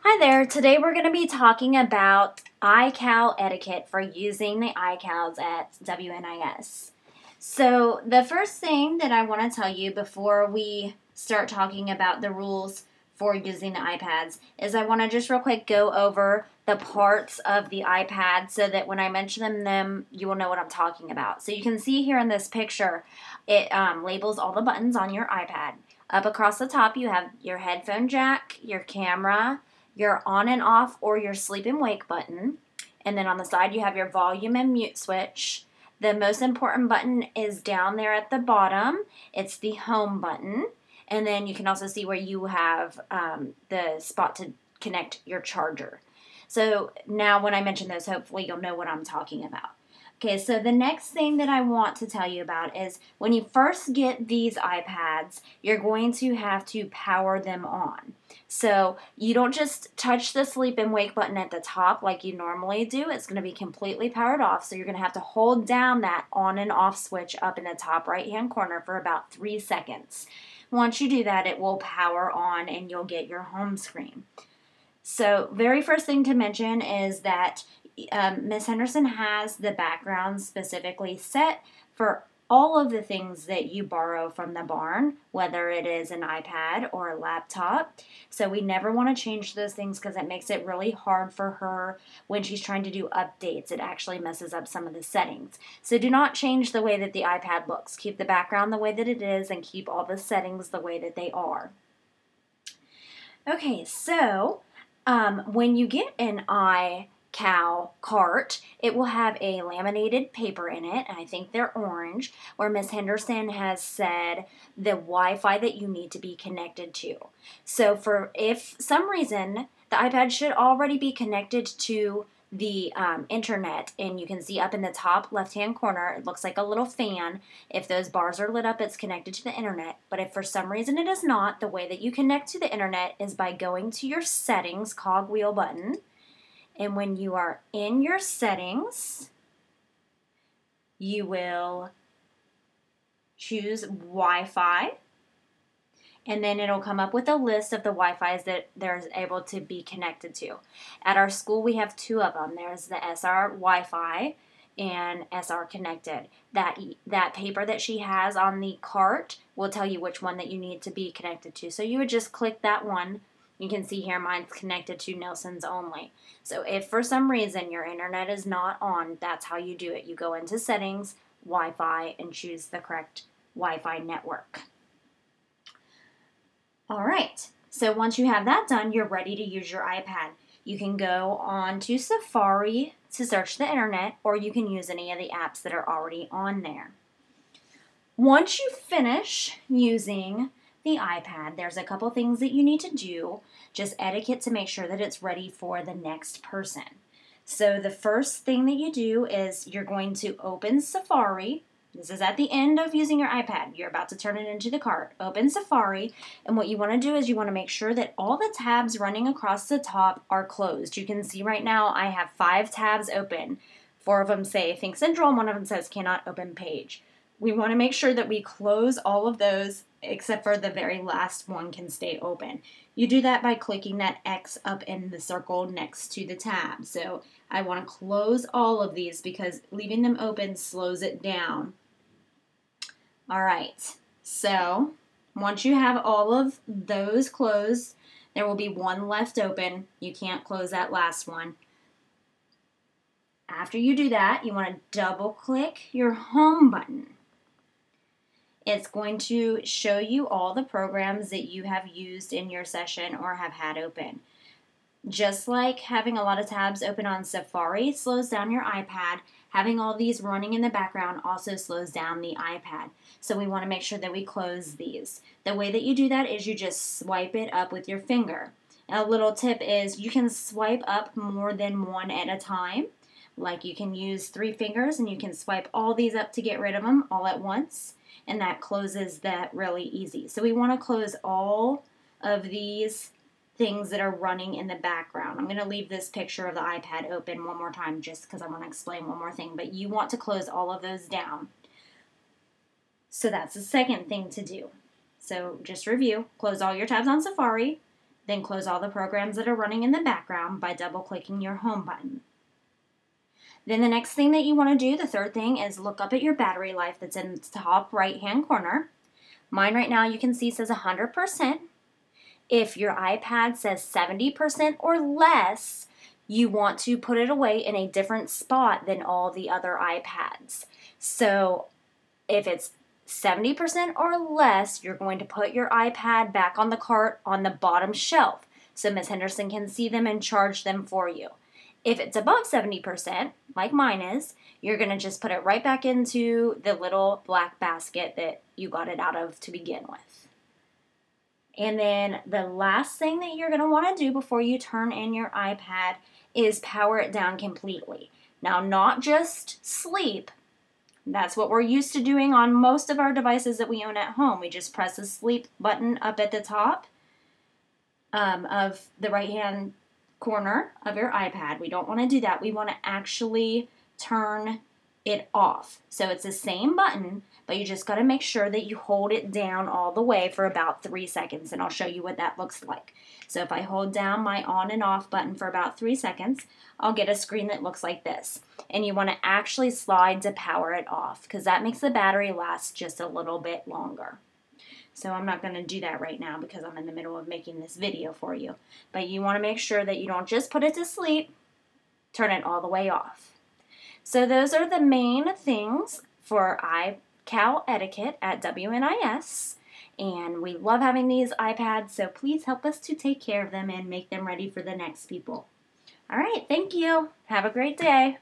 Hi there. Today we're going to be talking about iCow etiquette for using the iCows at WNIS. So the first thing that I want to tell you before we start talking about the rules for using the iPads is I want to just real quick go over the parts of the iPad so that when I mention them you will know what I'm talking about. So you can see here in this picture it labels all the buttons on your iPad. Up across the top you have your headphone jack, your camera, your on and off or your sleep and wake button, and then on the side you have your volume and mute switch. The most important button is down there at the bottom. It's the home button, and then you can also see where you have the spot to connect your charger. So now when I mention those, hopefully you'll know what I'm talking about. Okay, so the next thing that I want to tell you about is when you first get these iPads, you're going to have to power them on. So you don't just touch the sleep and wake button at the top like you normally do. It's going to be completely powered off. So you're going to have to hold down that on and off switch up in the top right hand corner for about 3 seconds. Once you do that, it will power on and you'll get your home screen. So very first thing to mention is that Miss Henderson has the background specifically set for all of the things that you borrow from the barn, whether it is an iPad or a laptop. So we never want to change those things because it makes it really hard for her when she's trying to do updates. It actually messes up some of the settings. So do not change the way that the iPad looks. Keep the background the way that it is and keep all the settings the way that they are. Okay, so when you get an iCow cart, it will have a laminated paper in it, and I think they're orange, where Miss Henderson has said the Wi-Fi that you need to be connected to. So if some reason the iPad should already be connected to the internet, and you can see up in the top left-hand corner, it looks like a little fan. If those bars are lit up, it's connected to the internet. But if for some reason it is not, the way that you connect to the internet is by going to your settings cogwheel button. And when you are in your settings, you will choose Wi-Fi. And then it'll come up with a list of the Wi-Fis that they're able to be connected to. At our school, we have 2 of them. There's the SR Wi-Fi and SR Connected. That paper that she has on the cart will tell you which one that you need to be connected to. So you would just click that one. You can see here mine's connected to Nelson's only. So if for some reason your internet is not on, that's how you do it. You go into settings, Wi-Fi, and choose the correct Wi-Fi network. All right, so once you have that done, you're ready to use your iPad. You can go on to Safari to search the internet, or you can use any of the apps that are already on there. Once you finish using the iPad, there's a couple things that you need to do, just etiquette to make sure that it's ready for the next person. So the first thing that you do is you're going to open Safari. This is at the end of using your iPad. You're about to turn it into the cart. Open Safari, and what you want to do is you want to make sure that all the tabs running across the top are closed. You can see right now I have 5 tabs open. 4 of them say Think Central, and 1 of them says Cannot Open Page. We want to make sure that we close all of those except for the very last one can stay open. You do that by clicking that X up in the circle next to the tab. So I want to close all of these because leaving them open slows it down. All right, so once you have all of those closed, there will be 1 left open. You can't close that last one. After you do that, you want to double click your home button. It's going to show you all the programs that you have used in your session or have had open. Just like having a lot of tabs open on Safari slows down your iPad, having all these running in the background also slows down the iPad. So we want to make sure that we close these. The way that you do that is you just swipe it up with your finger. And a little tip is you can swipe up more than 1 at a time. Like you can use 3 fingers and you can swipe all these up to get rid of them all at once. And that closes that really easy. So we want to close all of these things that are running in the background. I'm going to leave this picture of the iPad open one more time just because I want to explain one more thing. But you want to close all of those down. So that's the second thing to do. So just review. Close all your tabs on Safari. Then close all the programs that are running in the background by double-clicking your home button. Then the next thing that you want to do, the third thing, is look up at your battery life that's in the top right-hand corner. Mine right now, you can see, says 100%. If your iPad says 70% or less, you want to put it away in a different spot than all the other iPads. So if it's 70% or less, you're going to put your iPad back on the cart on the bottom shelf so Ms. Henderson can see them and charge them for you. If it's above 70%, like mine is, you're going to just put it right back into the little black basket that you got it out of to begin with. And then the last thing that you're going to want to do before you turn in your iPad is power it down completely. Now, not just sleep. That's what we're used to doing on most of our devices that we own at home. We just press the sleep button up at the top of the right-hand corner of your iPad. We don't want to do that. We want to actually turn it off. So it's the same button, but you just got to make sure that you hold it down all the way for about 3 seconds, and I'll show you what that looks like. So if I hold down my on and off button for about 3 seconds, I'll get a screen that looks like this. And you want to actually slide to power it off because that makes the battery last just a little bit longer. So I'm not going to do that right now because I'm in the middle of making this video for you. But you want to make sure that you don't just put it to sleep, turn it all the way off. So those are the main things for iCow Etiquette at WNIS. And we love having these iPads, so please help us to take care of them and make them ready for the next people. All right, thank you. Have a great day.